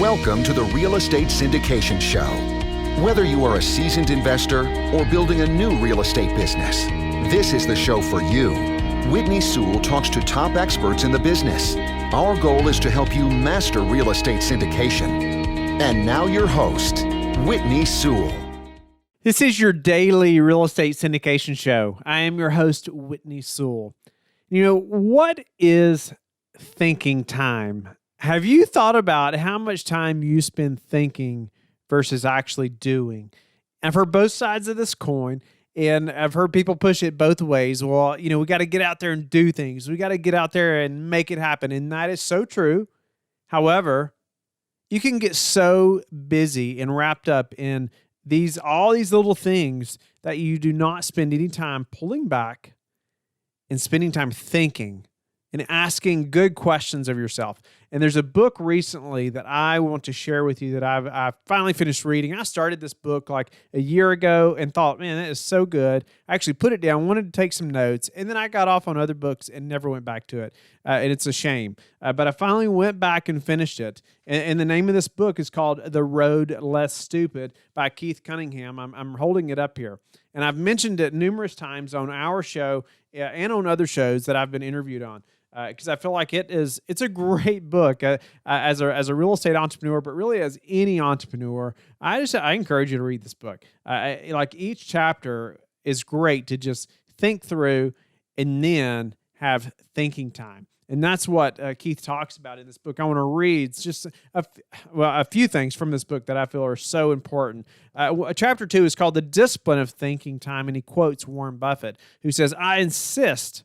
Welcome to the Real Estate Syndication Show. Whether you are a seasoned investor or building a new real estate business, this is the show for you. Whitney Sewell talks to top experts in the business. Our goal is to help you master real estate syndication. And now your host, Whitney Sewell. This is your daily real estate syndication show. I am your host, Whitney Sewell. You know, what is thinking time? Have you thought about how much time you spend thinking versus actually doing? I've heard both sides of this coin, and I've heard people push it both ways. Well, you know, we got to get out there and do things. We got to get out there and make it happen. And that is so true. However, you can get so busy and wrapped up in all these little things that you do not spend any time pulling back and spending time thinking and asking good questions of yourself. And there's a book recently that I want to share with you that I've finally finished reading. I started this book like a year ago and thought, man, that is so good. I actually put it down, wanted to take some notes, and then I got off on other books and never went back to it. And it's a shame. But I finally went back and finished it. And the name of this book is called The Road Less Stupid by Keith Cunningham. I'm holding it up here. And I've mentioned it numerous times on our show and on other shows that I've been interviewed on. Because I feel like it's a great book as a real estate entrepreneur, but really as any entrepreneur, I encourage you to read this book. Like each chapter is great to just think through and then have thinking time. And that's what Keith talks about in this book. I want to read just a few things from this book that I feel are so important. Chapter 2 is called The Discipline of Thinking Time, and he quotes Warren Buffett, who says, "I insist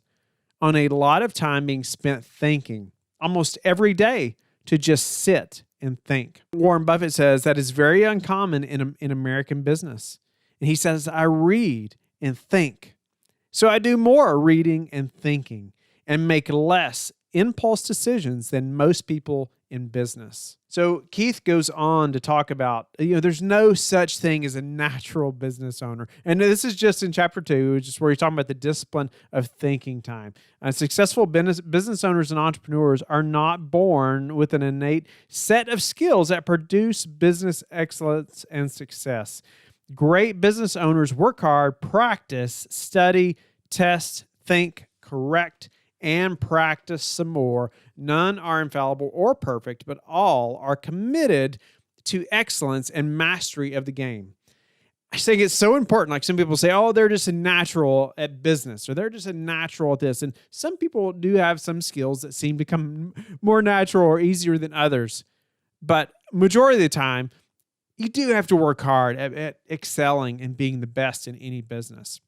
on a lot of time being spent thinking, almost every day, to just sit and think." Warren Buffett says that is very uncommon in American business. And he says, "I read and think. So I do more reading and thinking and make less impulse decisions than most people in business." So Keith goes on to talk about, there's no such thing as a natural business owner. And this is just in chapter 2, which is where he's talking about the discipline of thinking time. Successful business owners and entrepreneurs are not born with an innate set of skills that produce business excellence and success. Great business owners work hard, practice, study, test, think, correct, and practice some more. None are infallible or perfect, but all are committed to excellence and mastery of the game. I think it's so important. Like some people say, oh, they're just a natural at business, or they're just a natural at this. And some people do have some skills that seem to come more natural or easier than others. But majority of the time, you do have to work hard at excelling and being the best in any business.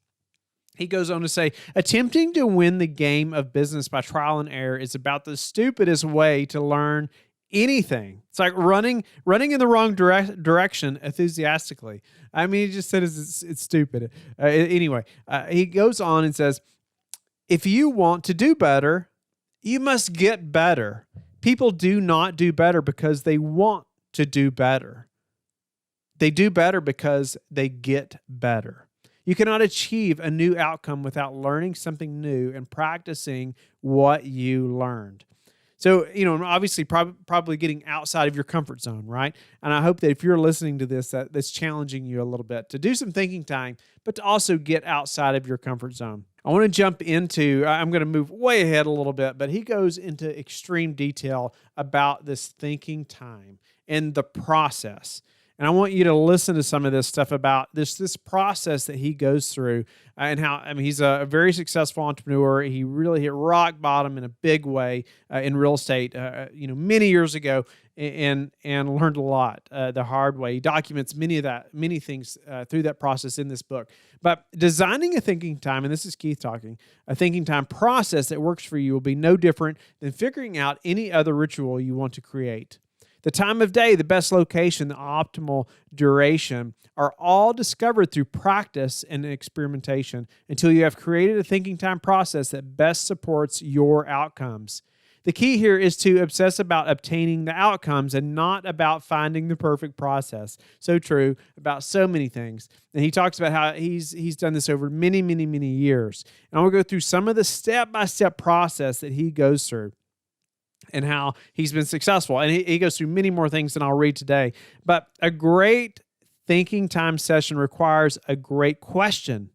He goes on to say, attempting to win the game of business by trial and error is about the stupidest way to learn anything. It's like running in the wrong direction enthusiastically. I mean, he just said it's stupid. Anyway, he goes on and says, if you want to do better, you must get better. People do not do better because they want to do better. They do better because they get better. You cannot achieve a new outcome without learning something new and practicing what you learned. So, obviously probably getting outside of your comfort zone, right? And I hope that if you're listening to this, that's challenging you a little bit to do some thinking time, but to also get outside of your comfort zone. I want to jump into, I'm going to move way ahead a little bit, but he goes into extreme detail about this thinking time and the process. And I want you to listen to some of this stuff about this process that he goes through and how, he's a very successful entrepreneur. He really hit rock bottom in a big way in real estate, many years ago and learned a lot the hard way. He documents many things through that process in this book. But designing a thinking time, and this is Keith talking, a thinking time process that works for you will be no different than figuring out any other ritual you want to create. The time of day, the best location, the optimal duration are all discovered through practice and experimentation until you have created a thinking time process that best supports your outcomes. The key here is to obsess about obtaining the outcomes and not about finding the perfect process. So true about so many things. And he talks about how he's done this over many, many, many years. And I want to go through some of the step-by-step process that he goes through. and how he's been successful. And he goes through many more things than I'll read today. But a great thinking time session requires a great question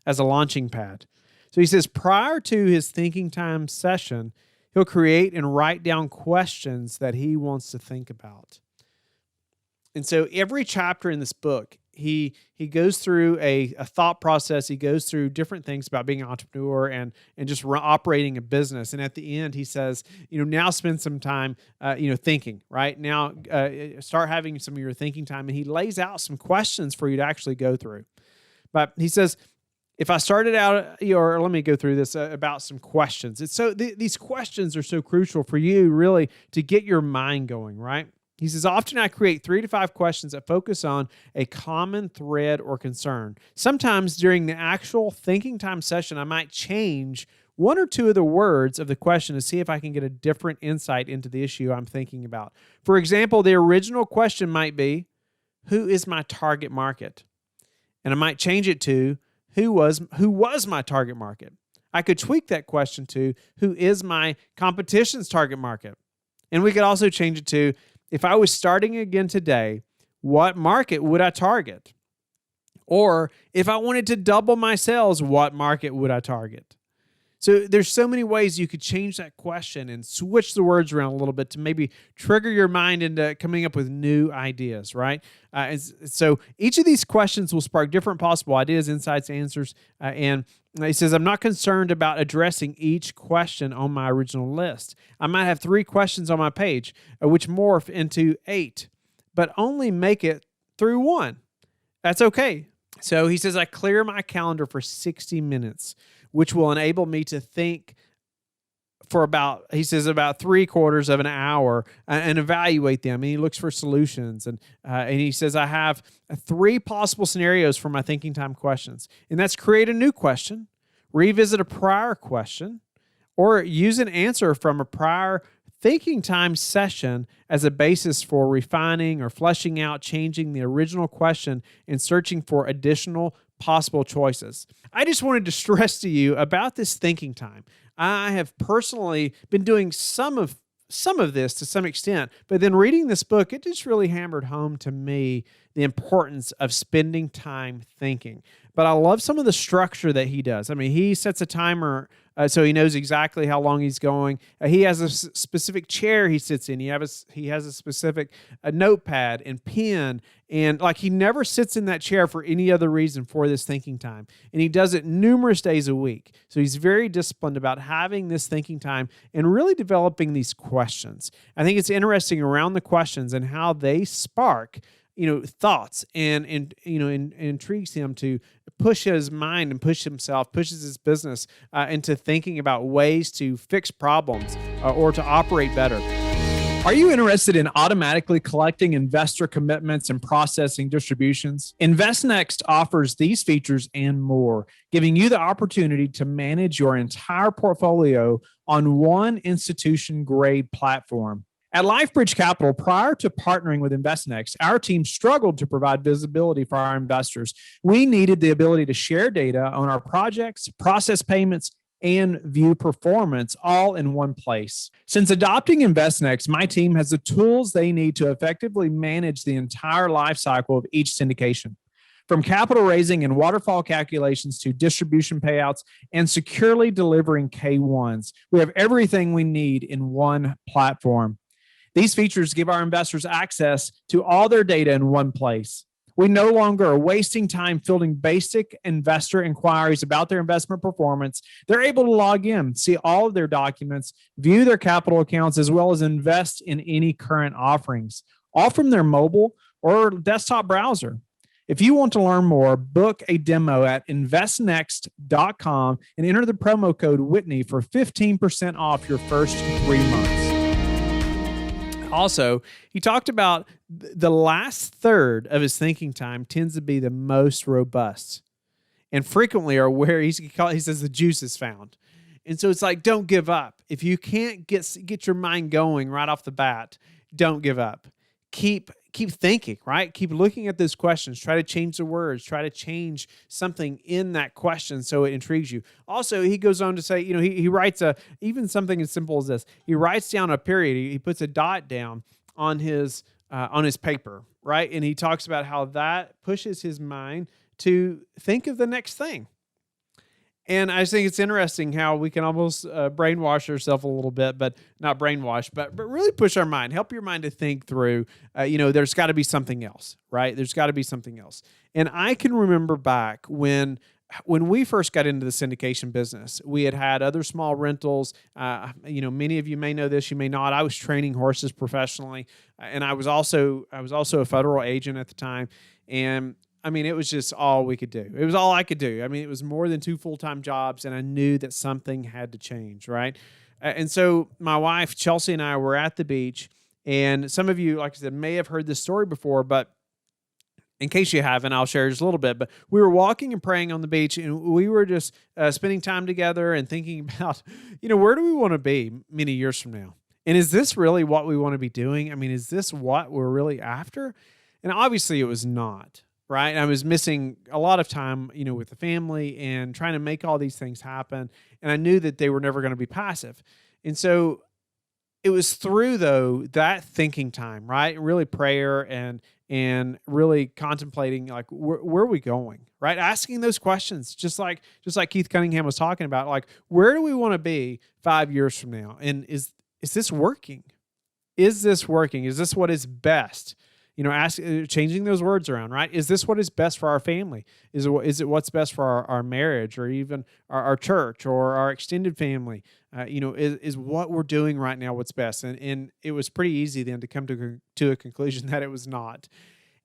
as a launching pad. So he says prior to his thinking time session, he'll create and write down questions that he wants to think about. And so every chapter in this book, he goes through a thought process. He goes through different things about being an entrepreneur and just operating a business. And at the end, he says, now spend some time, thinking, right? Now start having some of your thinking time. And he lays out some questions for you to actually go through. But he says, if I started out, or let me go through this about some questions. It's so these questions are so crucial for you really to get your mind going, right? He says, often I create 3 to 5 questions that focus on a common thread or concern. Sometimes during the actual thinking time session, I might change 1 or 2 of the words of the question to see if I can get a different insight into the issue I'm thinking about. For example, the original question might be, who is my target market? And I might change it to, who was my target market? I could tweak that question to, who is my competition's target market? And we could also change it to, if I was starting again today, what market would I target? Or if I wanted to double my sales, what market would I target? So there's so many ways you could change that question and switch the words around a little bit to maybe trigger your mind into coming up with new ideas, right? So each of these questions will spark different possible ideas, insights, answers. And he says, I'm not concerned about addressing each question on my original list. I might have 3 questions on my page, which morph into 8, but only make it through 1. That's okay. So he says, I clear my calendar for 60 minutes, which will enable me to think for about 3/4 of an hour and evaluate them. And he looks for solutions. And he says, I have 3 possible scenarios for my thinking time questions. And that's create a new question, revisit a prior question, or use an answer from a prior thinking time session as a basis for refining or fleshing out, changing the original question and searching for additional possible choices. I just wanted to stress to you about this thinking time. I have personally been doing some of this to some extent, but then reading this book, it just really hammered home to me the importance of spending time thinking. But I love some of the structure that he does. I mean, he sets a timer so he knows exactly how long he's going. He has a specific chair he sits in. He has a specific notepad and pen, and he never sits in that chair for any other reason for this thinking time. And he does it numerous days a week. So he's very disciplined about having this thinking time and really developing these questions. I think it's interesting around the questions and how they spark thoughts and intrigues him to push his mind and pushes his business into thinking about ways to fix problems or to operate better. Are you interested in automatically collecting investor commitments and processing distributions? InvestNext offers these features and more, giving you the opportunity to manage your entire portfolio on one institution-grade platform. At LifeBridge Capital, prior to partnering with InvestNext, our team struggled to provide visibility for our investors. We needed the ability to share data on our projects, process payments, and view performance all in one place. Since adopting InvestNext, my team has the tools they need to effectively manage the entire life cycle of each syndication. From capital raising and waterfall calculations to distribution payouts and securely delivering K1s, we have everything we need in one platform. These features give our investors access to all their data in one place. We no longer are wasting time fielding basic investor inquiries about their investment performance. They're able to log in, see all of their documents, view their capital accounts, as well as invest in any current offerings, all from their mobile or desktop browser. If you want to learn more, book a demo at investnext.com and enter the promo code Whitney for 15% off your first 3 months. Also, he talked about the last third of his thinking time tends to be the most robust and frequently are where he says the juice is found. And so it's don't give up. If you can't get your mind going right off the bat, don't give up. Keep keep thinking, right? Keep looking at those questions. Try to change the words. Try to change something in that question so it intrigues you. Also, he goes on to say, he writes even something as simple as this. He writes down a period. He puts a dot down on his paper, right? And he talks about how that pushes his mind to think of the next thing. And I just think it's interesting how we can almost brainwash ourselves a little bit, but not brainwash, but really push our mind, help your mind to think through, there's got to be something else, right? There's got to be something else. And I can remember back when we first got into the syndication business, we had other small rentals. Many of you may know this, you may not. I was training horses professionally, and I was also a federal agent at the time. And I mean, it was just all we could do. It was all I could do. I mean, it was more than 2 full-time jobs, and I knew that something had to change, right? And so my wife, Chelsea, and I were at the beach, and some of you, like I said, may have heard this story before, but in case you haven't, I'll share just a little bit. But we were walking and praying on the beach, and we were just spending time together and thinking about, where do we want to be many years from now? And is this really what we want to be doing? I mean, is this what we're really after? And obviously it was not. Right. And I was missing a lot of time, with the family and trying to make all these things happen. And I knew that they were never going to be passive. And so it was through, though, that thinking time, right? Really prayer and really contemplating, like, where are we going, right? Asking those questions, just like Keith Cunningham was talking about, like, where do we want to be 5 years from now? And is this working? Is this working? Is this what is best? Changing those words around, right? Is this what is best for our family? Is it what's best for our marriage, or even our church or our extended family? Is what we're doing right now what's best? And it was pretty easy then to come to a conclusion that it was not.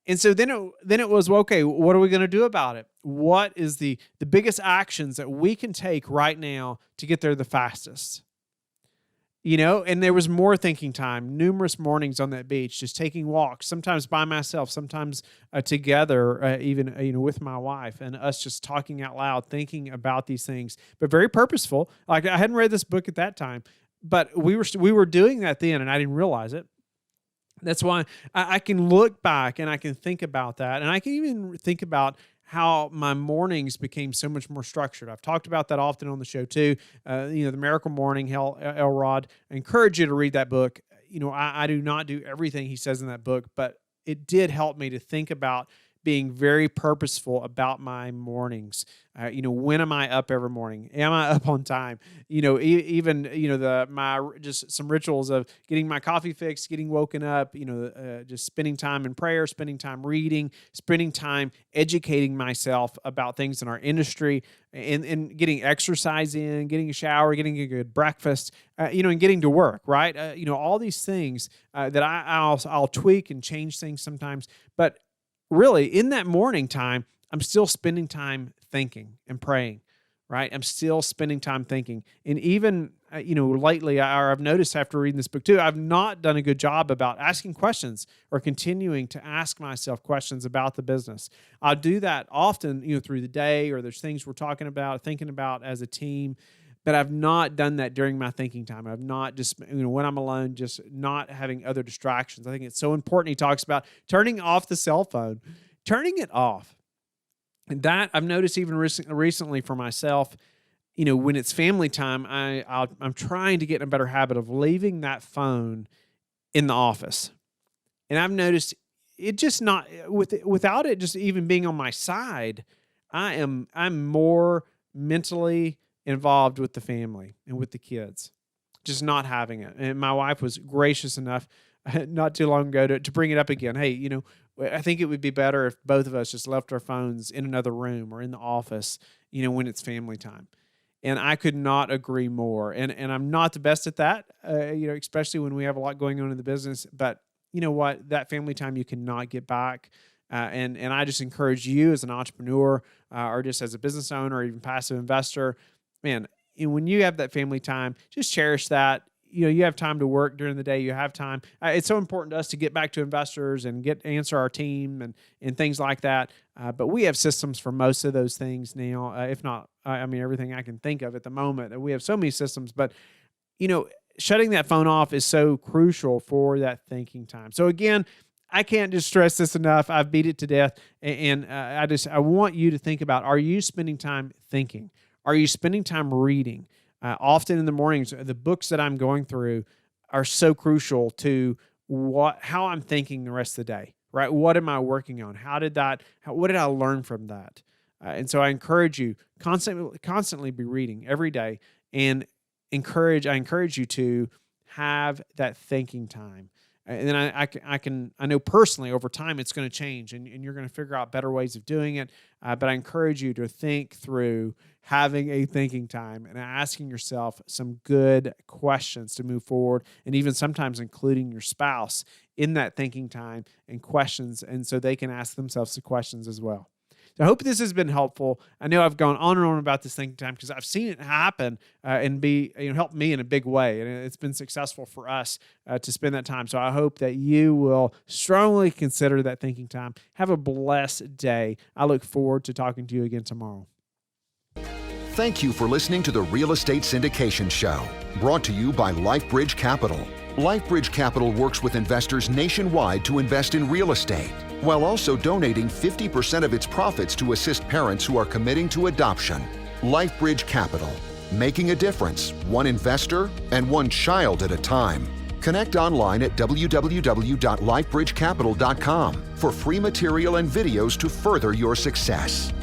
And so then it was, well, okay, what are we going to do about it? What is the biggest actions that we can take right now to get there the fastest? And there was more thinking time, numerous mornings on that beach, just taking walks, sometimes by myself, sometimes together, even, with my wife, and us just talking out loud, thinking about these things, but very purposeful. Like, I hadn't read this book at that time, but we were doing that then, and I didn't realize it. That's why I can look back and I can think about that, and I can even think about how my mornings became so much more structured. I've talked about that often on the show too. The Miracle Morning, Elrod. I encourage you to read that book. I do not do everything he says in that book, but it did help me to think about being very purposeful about my mornings. When am I up every morning? Am I up on time? Just some rituals of getting my coffee fixed, getting woken up, just spending time in prayer, spending time reading, spending time educating myself about things in our industry, and getting exercise in, getting a shower, getting a good breakfast, and getting to work, right? All these things that I'll tweak and change things sometimes, but really, in that morning time, I'm still spending time thinking and praying, right? I'm still spending time thinking. And even, lately, I've noticed after reading this book too, I've not done a good job about asking questions or continuing to ask myself questions about the business. I'll do that often, through the day, or there's things we're talking about, thinking about as a team. But I've not done that during my thinking time. I've not just, when I'm alone, just not having other distractions. I think it's so important. He talks about turning off the cell phone, turning it off. And that I've noticed even recently for myself, when it's family time, I'm trying to get in a better habit of leaving that phone in the office. And I've noticed it just not, without it just even being on my side, I'm more mentally involved with the family and with the kids, just not having it. And my wife was gracious enough not too long ago to bring it up again. Hey, I think it would be better if both of us just left our phones in another room or in the office, when it's family time. And I could not agree more. And I'm not the best at that, especially when we have a lot going on in the business. But you know what? That family time you cannot get back. And I just encourage you as an entrepreneur or just as a business owner or even passive investor, man, when you have that family time, just cherish that. You have time to work during the day. You have time. It's so important to us to get back to investors and answer our team and things like that. But we have systems for most of those things now, if not, everything I can think of at the moment. We have so many systems, but, shutting that phone off is so crucial for that thinking time. So again, I can't just stress this enough. I've beat it to death. And I want you to think about, are you spending time thinking? Are you spending time reading? Often in the mornings, the books that I'm going through are so crucial to how I'm thinking the rest of the day, right? What am I working on? What did I learn from that? And so I encourage you constantly be reading every day, and I encourage you to have that thinking time. And then I know personally over time it's going to change, and you're going to figure out better ways of doing it. But I encourage you to think through having a thinking time and asking yourself some good questions to move forward, and even sometimes including your spouse in that thinking time and questions, and so they can ask themselves the questions as well. So I hope this has been helpful. I know I've gone on and on about this thinking time because I've seen it happen and help me in a big way. And it's been successful for us to spend that time. So I hope that you will strongly consider that thinking time. Have a blessed day. I look forward to talking to you again tomorrow. Thank you for listening to the Real Estate Syndication Show, brought to you by LifeBridge Capital. LifeBridge Capital works with investors nationwide to invest in real estate, while also donating 50% of its profits to assist parents who are committing to adoption. LifeBridge Capital, making a difference, one investor and one child at a time. Connect online at www.lifebridgecapital.com for free material and videos to further your success.